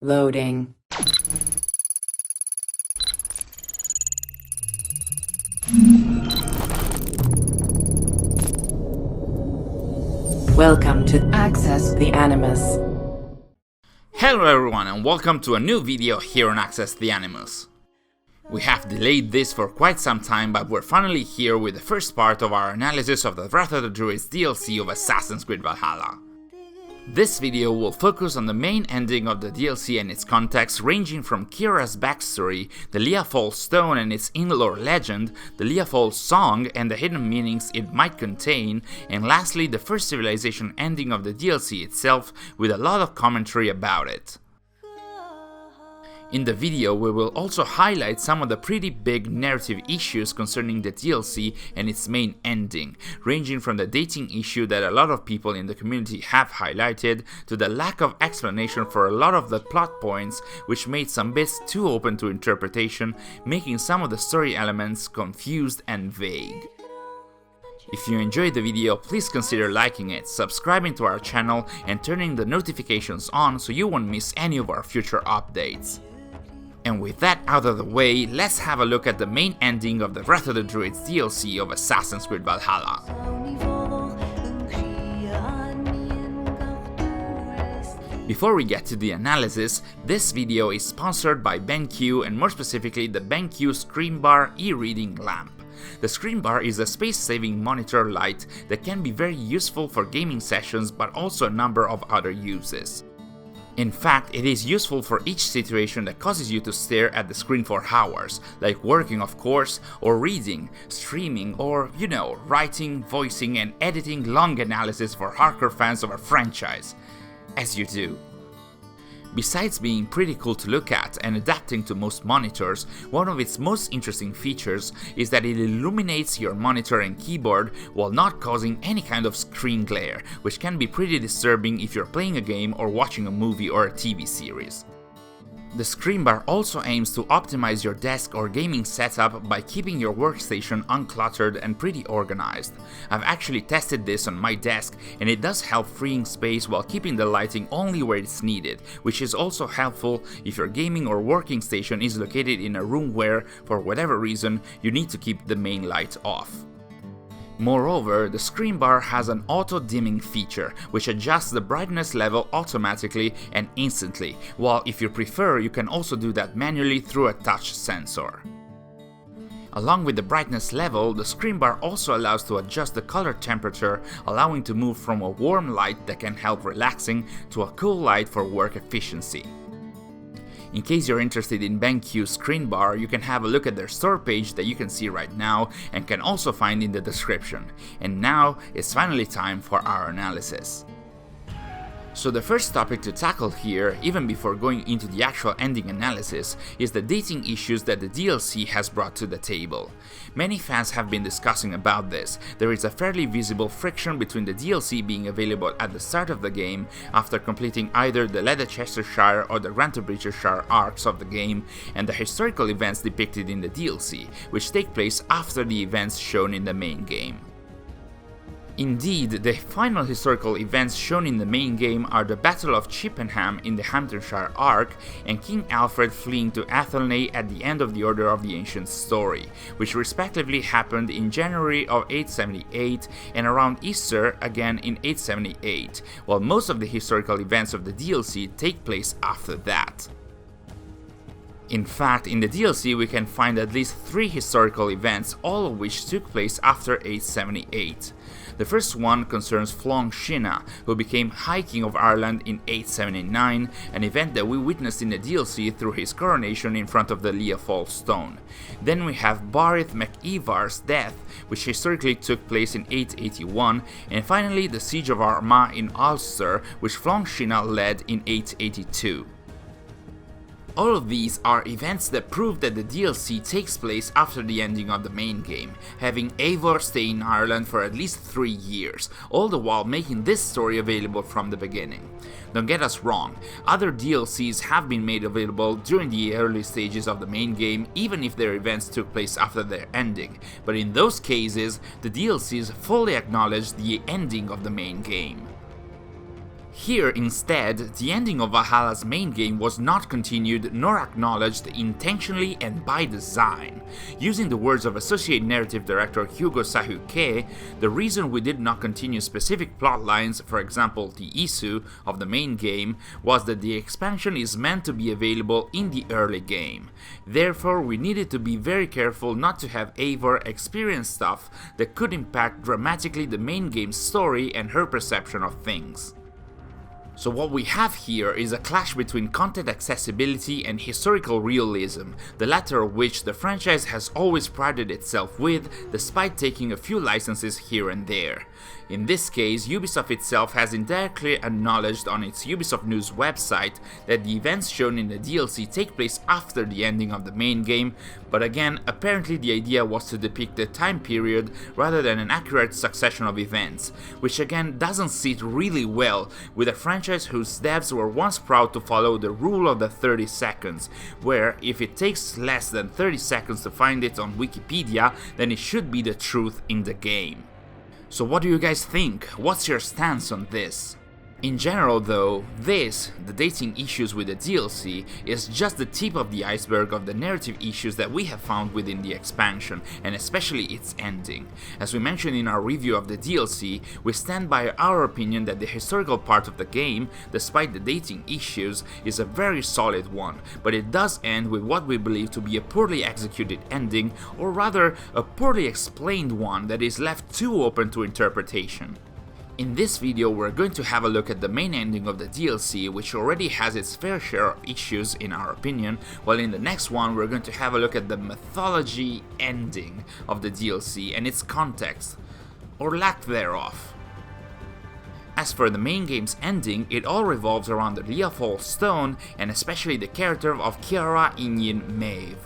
Loading. Welcome to Access the Animus. Hello everyone and welcome to a new video here on Access the Animus. We have delayed this for quite some time, but we're finally here with the first part of our analysis of the Wrath of the Druids DLC of Assassin's Creed Valhalla. This video will focus on the main ending of the DLC and its context, ranging from Ciara's backstory, the Lia Fáil Stone and its in-lore legend, the Lia Fáil song and the hidden meanings it might contain, and lastly the first civilization ending of the DLC itself, with a lot of commentary about it. In the video, we will also highlight some of the pretty big narrative issues concerning the DLC and its main ending, ranging from the dating issue that a lot of people in the community have highlighted, to the lack of explanation for a lot of the plot points, which made some bits too open to interpretation, making some of the story elements confused and vague. If you enjoyed the video, please consider liking it, subscribing to our channel, and turning the notifications on so you won't miss any of our future updates. And with that out of the way, let's have a look at the main ending of the Wrath of the Druids DLC of Assassin's Creed Valhalla. Before we get to the analysis, this video is sponsored by BenQ, and more specifically the BenQ Screen Bar e-reading lamp. The screen bar is a space-saving monitor light that can be very useful for gaming sessions, but also a number of other uses. In fact, it is useful for each situation that causes you to stare at the screen for hours, like working of course, or reading, streaming, or, writing, voicing and editing long analysis for hardcore fans of a franchise. As you do. Besides being pretty cool to look at and adapting to most monitors, one of its most interesting features is that it illuminates your monitor and keyboard while not causing any kind of screen glare, which can be pretty disturbing if you're playing a game or watching a movie or a TV series. The screen bar also aims to optimize your desk or gaming setup by keeping your workstation uncluttered and pretty organized. I've actually tested this on my desk, and it does help freeing space while keeping the lighting only where it's needed, which is also helpful if your gaming or working station is located in a room where, for whatever reason, you need to keep the main light off. Moreover, the screen bar has an auto-dimming feature, which adjusts the brightness level automatically and instantly, while if you prefer, you can also do that manually through a touch sensor. Along with the brightness level, the screen bar also allows to adjust the color temperature, allowing to move from a warm light that can help relaxing to a cool light for work efficiency. In case you're interested in BenQ's screen bar, you can have a look at their store page that you can see right now and can also find in the description. And now it's finally time for our analysis. So the first topic to tackle here, even before going into the actual ending analysis, is the dating issues that the DLC has brought to the table. Many fans have been discussing about this. There is a fairly visible friction between the DLC being available at the start of the game, after completing either the Leicestershire or the Grantebridgesshire arcs of the game, and the historical events depicted in the DLC, which take place after the events shown in the main game. Indeed, the final historical events shown in the main game are the Battle of Chippenham in the Hamptonshire arc and King Alfred fleeing to Athelney at the end of the Order of the Ancient story, which respectively happened in January of 878 and around Easter again in 878, while most of the historical events of the DLC take place after that. In fact, in the DLC we can find at least 3 historical events, all of which took place after 878. The first one concerns Sinna, who became High King of Ireland in 879, an event that we witnessed in the DLC through his coronation in front of the Lia Fáil Stone. Then we have Barith MacIvar's death, which historically took place in 881, and finally the Siege of Armagh in Ulster, which Sinna led in 882. All of these are events that prove that the DLC takes place after the ending of the main game, having Eivor stay in Ireland for at least 3 years, all the while making this story available from the beginning. Don't get us wrong, other DLCs have been made available during the early stages of the main game, even if their events took place after their ending, but in those cases, the DLCs fully acknowledge the ending of the main game. Here, instead, the ending of Valhalla's main game was not continued nor acknowledged intentionally and by design. Using the words of Associate Narrative Director Hugo Sahuke, the reason we did not continue specific plot lines, for example the Isu of the main game, was that the expansion is meant to be available in the early game. Therefore, we needed to be very careful not to have Eivor experience stuff that could impact dramatically the main game's story and her perception of things. So what we have here is a clash between content accessibility and historical realism, the latter of which the franchise has always prided itself with, despite taking a few licenses here and there. In this case, Ubisoft itself has indirectly acknowledged on its Ubisoft News website that the events shown in the DLC take place after the ending of the main game, but again, apparently the idea was to depict the time period rather than an accurate succession of events, which again doesn't sit really well with a franchise whose devs were once proud to follow the rule of the 30 seconds, where if it takes less than 30 seconds to find it on Wikipedia, then it should be the truth in the game. So what do you guys think? What's your stance on this? In general though, the dating issues with the DLC, is just the tip of the iceberg of the narrative issues that we have found within the expansion, and especially its ending. As we mentioned in our review of the DLC, we stand by our opinion that the historical part of the game, despite the dating issues, is a very solid one, but it does end with what we believe to be a poorly executed ending, or rather, a poorly explained one that is left too open to interpretation. In this video we're going to have a look at the main ending of the DLC, which already has its fair share of issues in our opinion, while in the next one we're going to have a look at the mythology ending of the DLC and its context, or lack thereof. As for the main game's ending, it all revolves around the Lia Fáil Stone and especially the character of Ciara Maeve.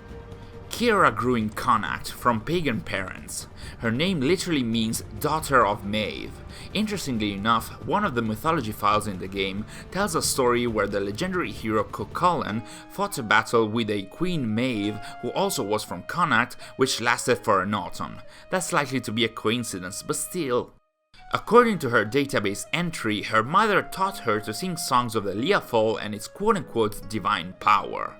Ciara grew in Connacht from pagan parents. Her name literally means daughter of Maeve. Interestingly enough, one of the mythology files in the game tells a story where the legendary hero Cuchulainn fought a battle with a Queen Maeve who also was from Connacht, which lasted for an autumn. That's likely to be a coincidence, but still. According to her database entry, her mother taught her to sing songs of the Lia Fáil and its quote-unquote divine power.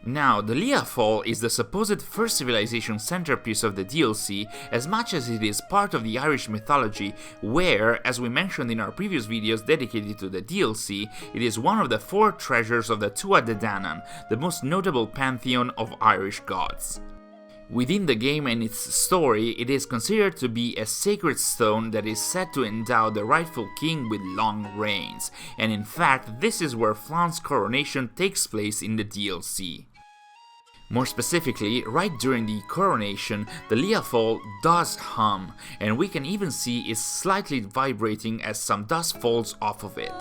Now, the Lia Fáil is the supposed first civilization centerpiece of the DLC, as much as it is part of the Irish mythology, where, as we mentioned in our previous videos dedicated to the DLC, it is one of the 4 treasures of the Tuatha De Danann, the most notable pantheon of Irish gods. Within the game and its story, it is considered to be a sacred stone that is said to endow the rightful king with long reigns, and in fact, this is where Flann's coronation takes place in the DLC. More specifically, right during the coronation, the Lia Fáil does hum, and we can even see it slightly vibrating as some dust falls off of it.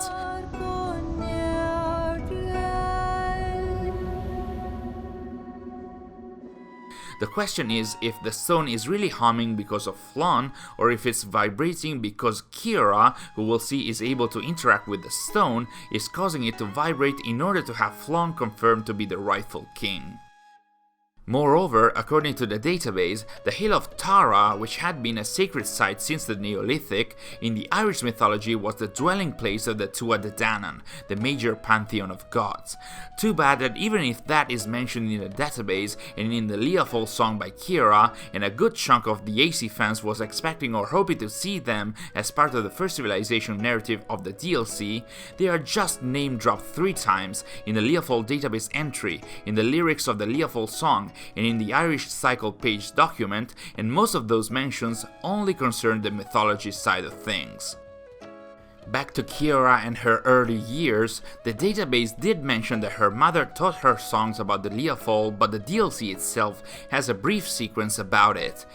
The question is if the stone is really humming because of Flann, or if it's vibrating because Ciara, who we'll see is able to interact with the stone, is causing it to vibrate in order to have Flann confirmed to be the rightful king. Moreover, according to the database, the Hill of Tara, which had been a sacred site since the Neolithic, in the Irish mythology was the dwelling place of the Tuatha De Danann, the major pantheon of gods. Too bad that even if that is mentioned in the database and in the Lia Fáil song by Ciara, and a good chunk of the AC fans was expecting or hoping to see them as part of the first civilization narrative of the DLC, they are just name dropped 3 times in the Lia Fáil database entry, in the lyrics of the Lia Fáil song, and in the Irish Cycle page document, and most of those mentions only concern the mythology side of things. Back to Ciara and her early years, the database did mention that her mother taught her songs about the Lia Fáil, but the DLC itself has a brief sequence about it.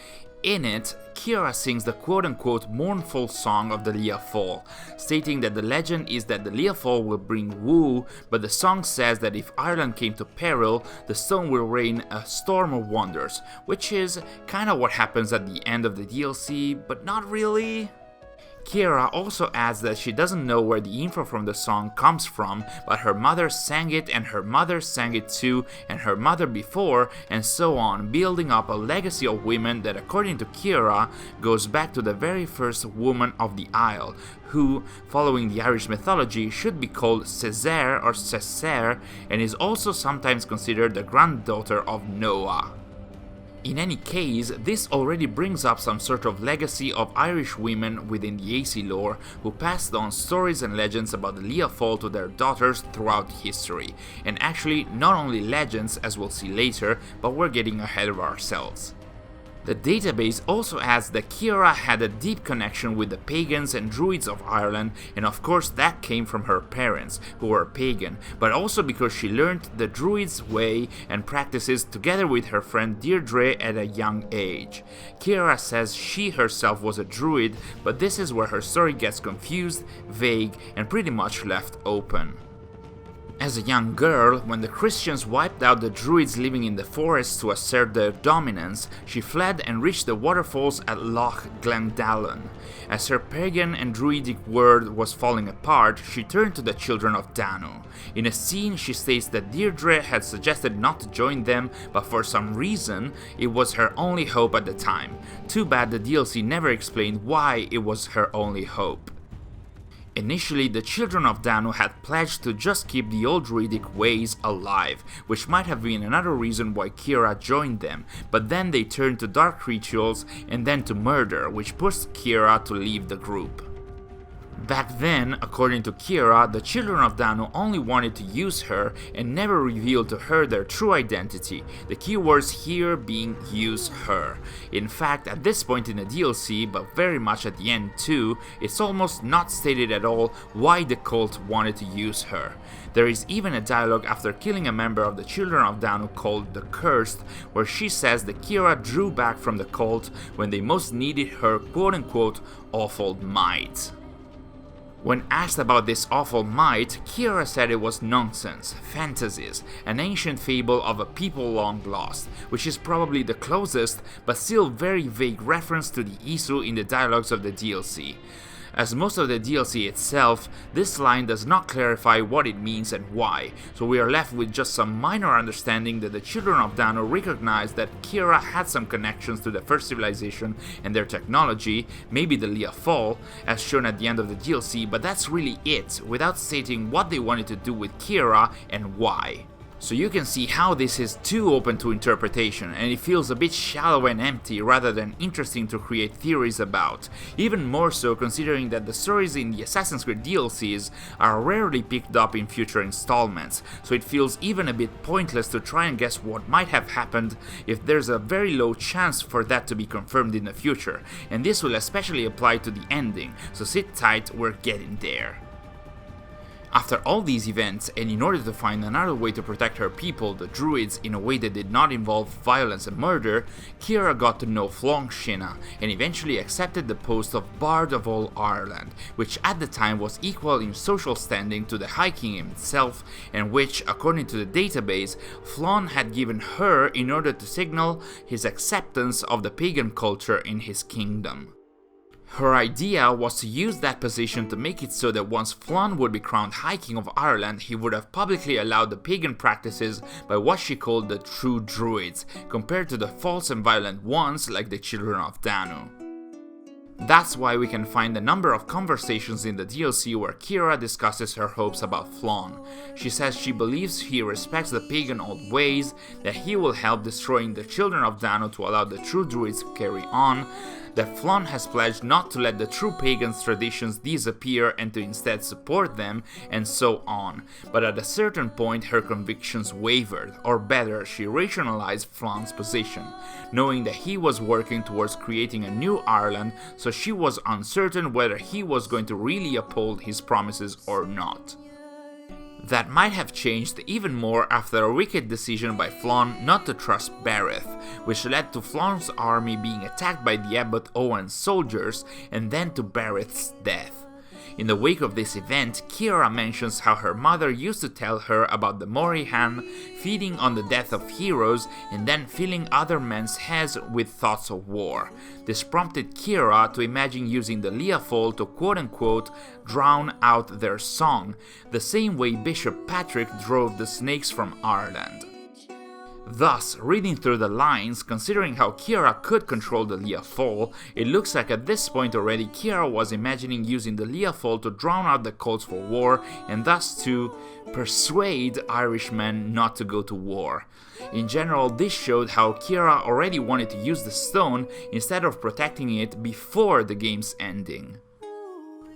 In it, Ciara sings the quote-unquote mournful song of the Lia Fáil, stating that the legend is that the Lia Fáil will bring woe, but the song says that if Ireland came to peril, the stone will rain a storm of wonders, which is kinda what happens at the end of the DLC, but not really. Ciara also adds that she doesn't know where the info from the song comes from, but her mother sang it and her mother sang it too and her mother before, and so on, building up a legacy of women that, according to Ciara, goes back to the very first woman of the Isle, who, following the Irish mythology, should be called Césaire or Césaire, and is also sometimes considered the granddaughter of Noah. In any case, this already brings up some sort of legacy of Irish women within the AC lore who passed on stories and legends about the Lia Fáil to their daughters throughout history, and actually not only legends as we'll see later, but we're getting ahead of ourselves. The database also adds that Ciara had a deep connection with the Pagans and Druids of Ireland, and of course that came from her parents, who were pagan, but also because she learned the Druids' way and practices together with her friend Deirdre at a young age. Ciara says she herself was a Druid, but this is where her story gets confused, vague, and pretty much left open. As a young girl, when the Christians wiped out the Druids living in the forests to assert their dominance, she fled and reached the waterfalls at Loch Glendallan. As her pagan and druidic world was falling apart, she turned to the children of Danu. In a scene, she states that Deirdre had suggested not to join them, but for some reason, it was her only hope at the time. Too bad the DLC never explained why it was her only hope. Initially, the children of Danu had pledged to just keep the old druidic ways alive, which might have been another reason why Ciara joined them, but then they turned to dark rituals and then to murder, which pushed Ciara to leave the group. Back then, according to Ciara, the children of Danu only wanted to use her and never revealed to her their true identity, the keywords here being use her. In fact, at this point in the DLC, but very much at the end too, it's almost not stated at all why the cult wanted to use her. There is even a dialogue after killing a member of the children of Danu called the Cursed, where she says that Ciara drew back from the cult when they most needed her quote-unquote awful might. When asked about this awful might, Ciara said it was nonsense, fantasies, an ancient fable of a people long lost, which is probably the closest but still very vague reference to the Isu in the dialogues of the DLC. As most of the DLC itself, this line does not clarify what it means and why, so we are left with just some minor understanding that the children of Danu recognized that Ciara had some connections to the first civilization and their technology, maybe the Lia Fáil, as shown at the end of the DLC, but that's really it, without stating what they wanted to do with Ciara and why. So you can see how this is too open to interpretation, and it feels a bit shallow and empty rather than interesting to create theories about, even more so considering that the stories in the Assassin's Creed DLCs are rarely picked up in future installments, so it feels even a bit pointless to try and guess what might have happened if there's a very low chance for that to be confirmed in the future, and this will especially apply to the ending, so sit tight, we're getting there. After all these events, and in order to find another way to protect her people, the Druids, in a way that did not involve violence and murder, Ciara got to know Flann and eventually accepted the post of Bard of all Ireland, which at the time was equal in social standing to the High King himself, and which, according to the database, Flann had given her in order to signal his acceptance of the pagan culture in his kingdom. Her idea was to use that position to make it so that once Flann would be crowned High King of Ireland, he would have publicly allowed the pagan practices by what she called the true Druids, compared to the false and violent ones like the children of Danu. That's why we can find a number of conversations in the DLC where Ciara discusses her hopes about Flann. She says she believes he respects the pagan old ways, that he will help destroying the children of Danu to allow the true Druids to carry on, that Flann has pledged not to let the true pagans' traditions disappear and to instead support them, and so on. But at a certain point her convictions wavered, or better, she rationalized Flann's position, knowing that he was working towards creating a new Ireland, so she was uncertain whether he was going to really uphold his promises or not. That might have changed even more after a wicked decision by Flann not to trust Bareth, which led to Flann's army being attacked by the Abbot Owen's soldiers and then to Bareth's death. In the wake of this event, Ciara mentions how her mother used to tell her about the Morihan feeding on the death of heroes and then filling other men's heads with thoughts of war. This prompted Ciara to imagine using the Lia Fáil to quote-unquote drown out their song, the same way Bishop Patrick drove the snakes from Ireland. Thus, reading through the lines, considering how Ciara could control the Lia Fáil, it looks like at this point already Ciara was imagining using the Lia Fáil to drown out the calls for war and thus to persuade Irishmen not to go to war. In general, this showed how Ciara already wanted to use the stone instead of protecting it before the game's ending.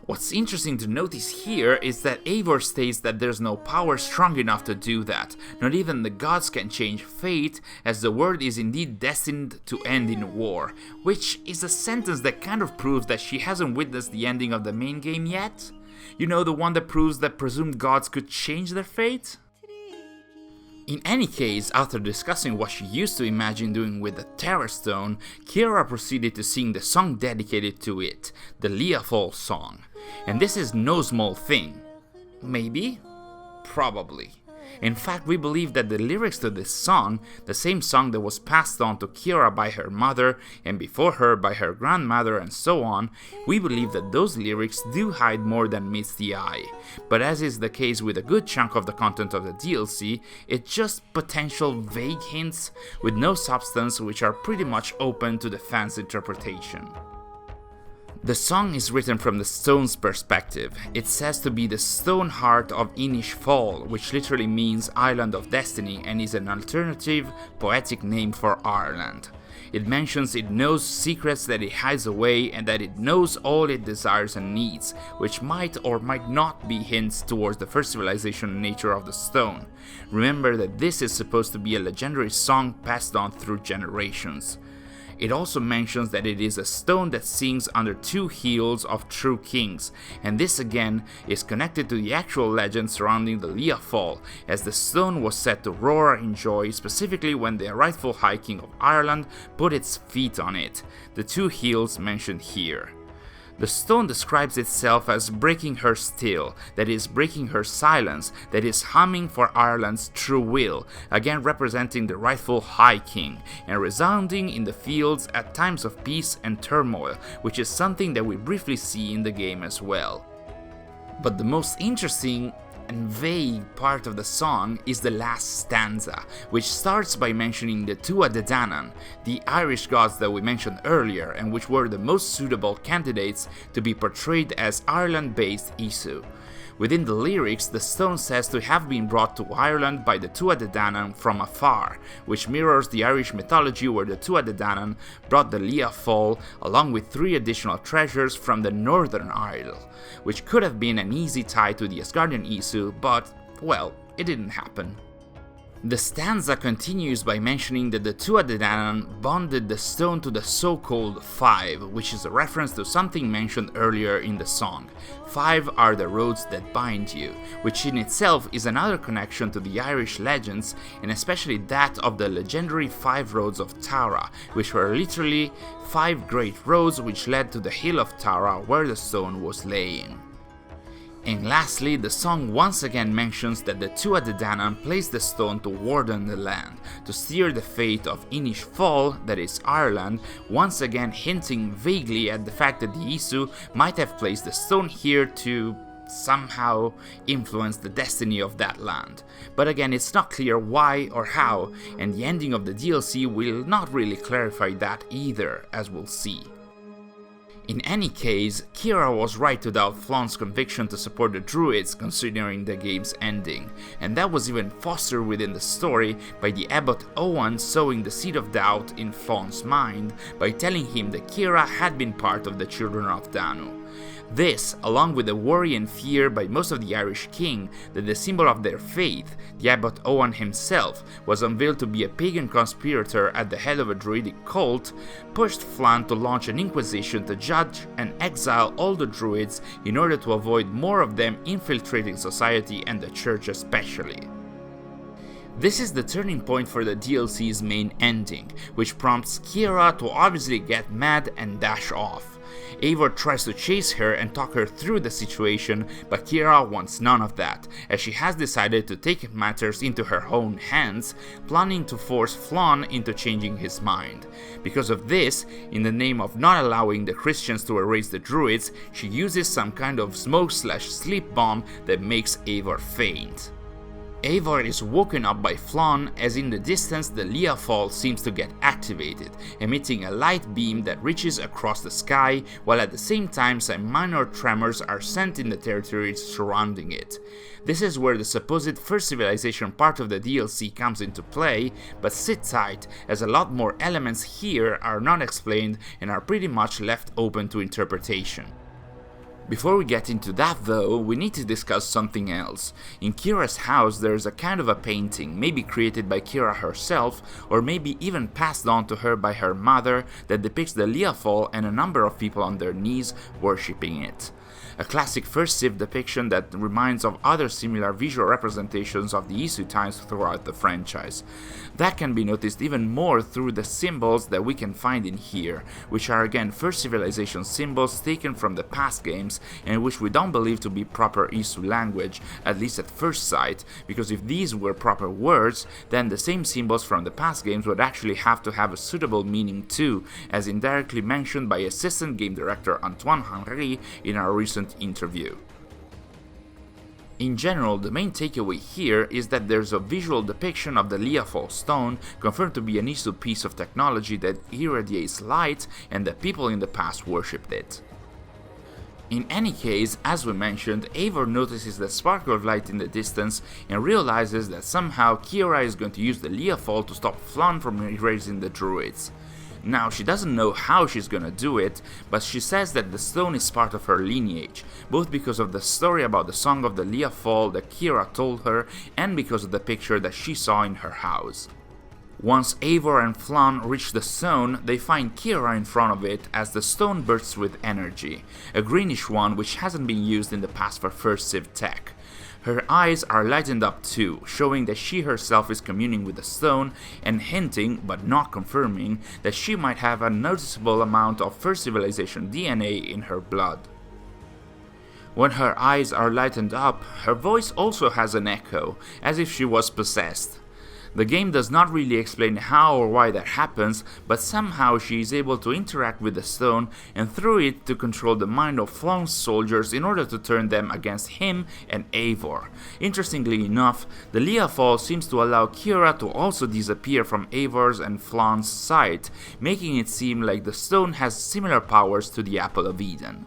What's interesting to notice here is that Eivor states that there's no power strong enough to do that, not even the gods can change fate, as the world is indeed destined to end in war, which is a sentence that kind of proves that she hasn't witnessed the ending of the main game yet. You know, the one that proves that presumed gods could change their fate? In any case, after discussing what she used to imagine doing with the Terror Stone, Ciara proceeded to sing the song dedicated to it, the Lia Fáil song. And this is no small thing. Maybe? Probably. In fact, we believe that the lyrics to this song, the same song that was passed on to Ciara by her mother, and before her by her grandmother and so on, we believe that those lyrics do hide more than meets the eye. But as is the case with a good chunk of the content of the DLC, it's just potential vague hints with no substance, which are pretty much open to the fans' interpretation. The song is written from the stone's perspective. It says to be the stone heart of Inish Fáil, which literally means Island of Destiny and is an alternative, poetic name for Ireland. It mentions it knows secrets that it hides away and that it knows all it desires and needs, which might or might not be hints towards the first civilization nature of the stone. Remember that this is supposed to be a legendary song passed on through generations. It also mentions that it is a stone that sings under two heels of true kings, and this again is connected to the actual legend surrounding the Lia Fáil, as the stone was said to roar in joy specifically when the rightful High King of Ireland put its feet on it, the two heels mentioned here. The stone describes itself as breaking her still, that is, breaking her silence, that is, humming for Ireland's true will, again representing the rightful High King, and resounding in the fields at times of peace and turmoil, which is something that we briefly see in the game as well. But the most interesting and vague part of the song is the last stanza, which starts by mentioning the Tuatha De Danann, the Irish gods that we mentioned earlier and which were the most suitable candidates to be portrayed as Ireland-based Isu. Within the lyrics, the stone says to have been brought to Ireland by the Tuatha De Danann from afar, which mirrors the Irish mythology where the Tuatha De Danann brought the Lia Fáil along with 3 additional treasures from the Northern Isle, which could have been an easy tie to the Asgardian Isu, but, well, it didn't happen. The stanza continues by mentioning that the Tuatha De Danann bonded the stone to the so-called 5, which is a reference to something mentioned earlier in the song. 5 are the roads that bind you, which in itself is another connection to the Irish legends, and especially that of the legendary 5 roads of Tara, which were literally 5 great roads which led to the hill of Tara where the stone was laying. And lastly, the song once again mentions that the Tuatha De Danann placed the stone to warden the land, to steer the fate of Inish Fáil, that is Ireland, once again hinting vaguely at the fact that the Isu might have placed the stone here to somehow influence the destiny of that land. But again, it's not clear why or how, and the ending of the DLC will not really clarify that either, as we'll see. In any case, Ciara was right to doubt Flann's conviction to support the Druids considering the game's ending, and that was even fostered within the story by the Abbot Owen sowing the seed of doubt in Flann's mind by telling him that Ciara had been part of the Children of Danu. This, along with the worry and fear by most of the Irish king that the symbol of their faith, the Abbot Owen himself, was unveiled to be a pagan conspirator at the head of a druidic cult, pushed Flann to launch an inquisition to judge and exile all the druids in order to avoid more of them infiltrating society and the church especially. This is the turning point for the DLC's main ending, which prompts Ciara to obviously get mad and dash off. Eivor tries to chase her and talk her through the situation, but Ciara wants none of that, as she has decided to take matters into her own hands, planning to force Flann into changing his mind. Because of this, in the name of not allowing the Christians to erase the Druids, she uses some kind of smoke/sleep bomb that makes Eivor faint. Eivor is woken up by Flann as in the distance the Lia Fáil seems to get activated, emitting a light beam that reaches across the sky, while at the same time some minor tremors are sent in the territories surrounding it. This is where the supposed First Civilization part of the DLC comes into play, but sit tight, as a lot more elements here are not explained and are pretty much left open to interpretation. Before we get into that though, we need to discuss something else. In Ciara's house there is a kind of a painting, maybe created by Ciara herself, or maybe even passed on to her by her mother, that depicts the Lia Fáil and a number of people on their knees worshipping it. A classic first Civ depiction that reminds of other similar visual representations of the Isu times throughout the franchise. That can be noticed even more through the symbols that we can find in here, which are again First Civilization symbols taken from the past games and which we don't believe to be proper Isu language, at least at first sight, because if these were proper words, then the same symbols from the past games would actually have to have a suitable meaning too, as indirectly mentioned by assistant game director Antoine Henry in our recent interview. In general, the main takeaway here is that there's a visual depiction of the Lia Fáil Stone, confirmed to be an Isu piece of technology that irradiates light and that people in the past worshipped it. In any case, as we mentioned, Eivor notices the sparkle of light in the distance and realizes that somehow Ciara is going to use the Lia Fáil to stop Flann from erasing the Druids. Now, she doesn't know how she's gonna do it, but she says that the stone is part of her lineage, both because of the story about the Song of the Lia Fáil that Ciara told her and because of the picture that she saw in her house. Once Eivor and Flann reach the stone, they find Ciara in front of it as the stone bursts with energy, a greenish one which hasn't been used in the past for First Civ tech. Her eyes are lightened up too, showing that she herself is communing with the stone and hinting, but not confirming, that she might have a noticeable amount of First Civilization DNA in her blood. When her eyes are lightened up, her voice also has an echo, as if she was possessed. The game does not really explain how or why that happens, but somehow she is able to interact with the stone and through it to control the mind of Flann's soldiers in order to turn them against him and Eivor. Interestingly enough, the Lia Fáil seems to allow Ciara to also disappear from Eivor's and Flann's sight, making it seem like the stone has similar powers to the Apple of Eden.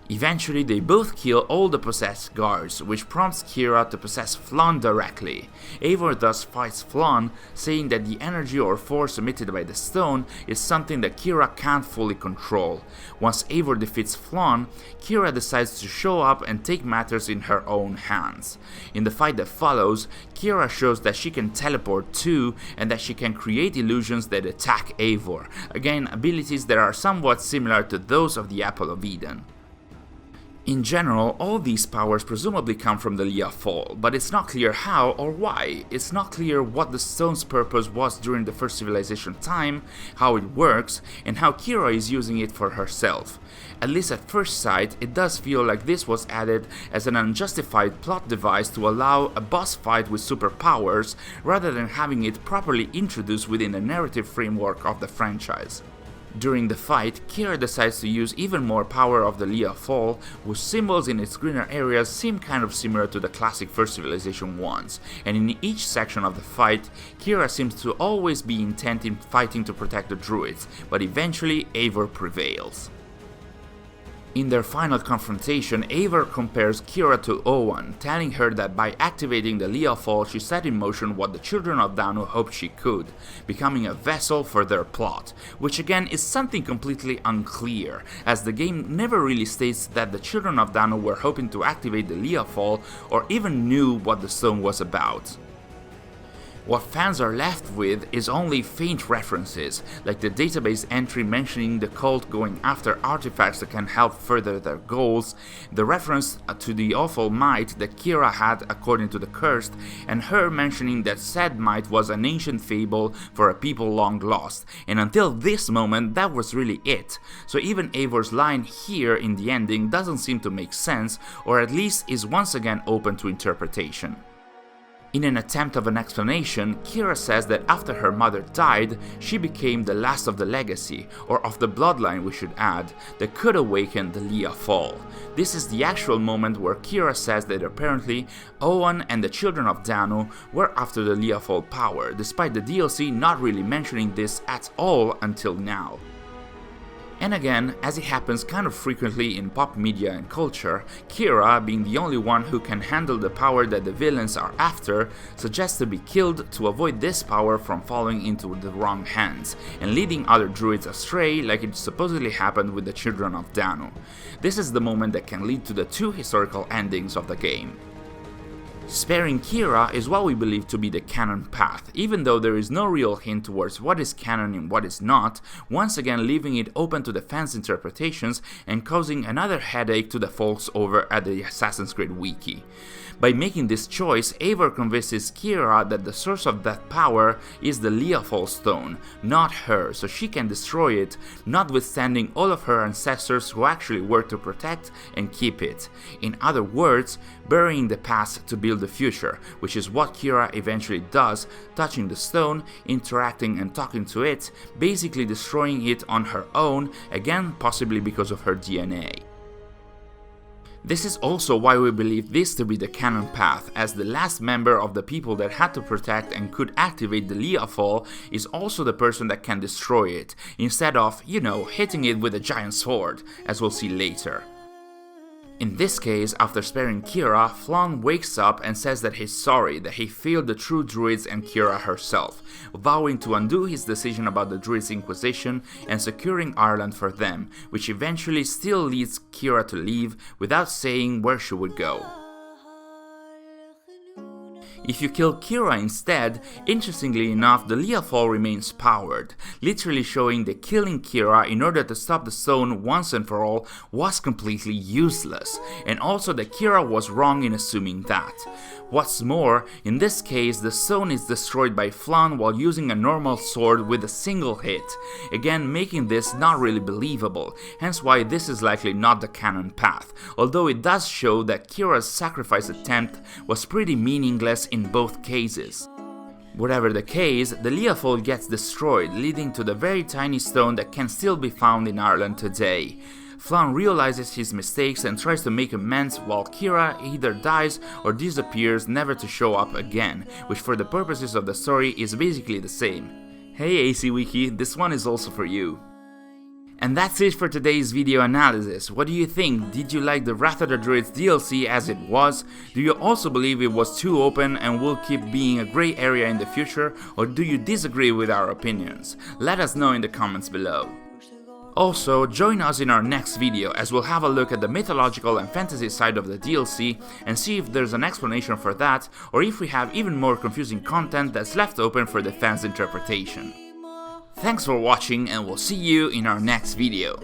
Eventually, they both kill all the possessed guards, which prompts Ciara to possess Flann directly. Eivor thus fights Flann, saying that the energy or force emitted by the stone is something that Ciara can't fully control. Once Eivor defeats Flann, Ciara decides to show up and take matters in her own hands. In the fight that follows, Ciara shows that she can teleport too, and that she can create illusions that attack Eivor, again abilities that are somewhat similar to those of the Apple of Eden. In general, all these powers presumably come from the Lia Fáil, but it's not clear how or why. It's not clear what the stone's purpose was during the First Civilization time, how it works, and how Ciara is using it for herself. At least at first sight, it does feel like this was added as an unjustified plot device to allow a boss fight with superpowers, rather than having it properly introduced within the narrative framework of the franchise. During the fight, Ciara decides to use even more power of the Lia Fáil, whose symbols in its greener areas seem kind of similar to the classic First Civilization ones, and in each section of the fight, Ciara seems to always be intent in fighting to protect the Druids, but eventually Eivor prevails. In their final confrontation, Eivor compares Ciara to Owen, telling her that by activating the Lia Fáil she set in motion what the children of Danu hoped she could, becoming a vessel for their plot, which again is something completely unclear, as the game never really states that the children of Danu were hoping to activate the Lia Fáil or even knew what the stone was about. What fans are left with is only faint references, like the database entry mentioning the cult going after artifacts that can help further their goals, the reference to the awful might that Ciara had according to the cursed, and her mentioning that said might was an ancient fable for a people long lost, and until this moment that was really it. So even Eivor's line here in the ending doesn't seem to make sense, or at least is once again open to interpretation. In an attempt of an explanation, Ciara says that after her mother died, she became the last of the legacy, or of the bloodline we should add, that could awaken the Lia Fáil. This is the actual moment where Ciara says that apparently Owen and the children of Danu were after the Lia Fáil power, despite the DLC not really mentioning this at all until now. And again, as it happens kind of frequently in pop media and culture, Ciara, being the only one who can handle the power that the villains are after, suggests to be killed to avoid this power from falling into the wrong hands, and leading other druids astray like it supposedly happened with the children of Danu. This is the moment that can lead to the two historical endings of the game. Sparing Ciara is what we believe to be the canon path, even though there is no real hint towards what is canon and what is not, once again leaving it open to the fans' interpretations and causing another headache to the folks over at the Assassin's Creed wiki. By making this choice, Eivor convinces Ciara that the source of that power is the Lia Fáil Stone, not her, so she can destroy it, notwithstanding all of her ancestors who actually worked to protect and keep it. In other words, burying the past to build the future, which is what Ciara eventually does, touching the stone, interacting and talking to it, basically destroying it on her own, again possibly because of her DNA. This is also why we believe this to be the canon path, as the last member of the people that had to protect and could activate the Lia Fáil is also the person that can destroy it, instead of, hitting it with a giant sword, as we'll see later. In this case, after sparing Ciara, Flann wakes up and says that he's sorry that he failed the true Druids and Ciara herself, vowing to undo his decision about the Druids' Inquisition and securing Ireland for them, which eventually still leads Ciara to leave without saying where she would go. If you kill Ciara instead, interestingly enough, the Lia Fáil remains powered, literally showing that killing Ciara in order to stop the stone once and for all was completely useless, and also that Ciara was wrong in assuming that. What's more, in this case the stone is destroyed by Flann while using a normal sword with a single hit, again making this not really believable, hence why this is likely not the canon path, although it does show that Ciara's sacrifice attempt was pretty meaningless in both cases. Whatever the case, the Lia Fáil gets destroyed, leading to the very tiny stone that can still be found in Ireland today. Flann realizes his mistakes and tries to make amends, while Ciara either dies or disappears, never to show up again, which for the purposes of the story is basically the same. Hey AC Wiki, this one is also for you. And that's it for today's video analysis. What do you think? Did you like the Wrath of the Druids DLC as it was? Do you also believe it was too open and will keep being a grey area in the future, or do you disagree with our opinions? Let us know in the comments below. Also, join us in our next video as we'll have a look at the mythological and fantasy side of the DLC and see if there's an explanation for that, or if we have even more confusing content that's left open for the fans' interpretation. Thanks for watching, and we'll see you in our next video.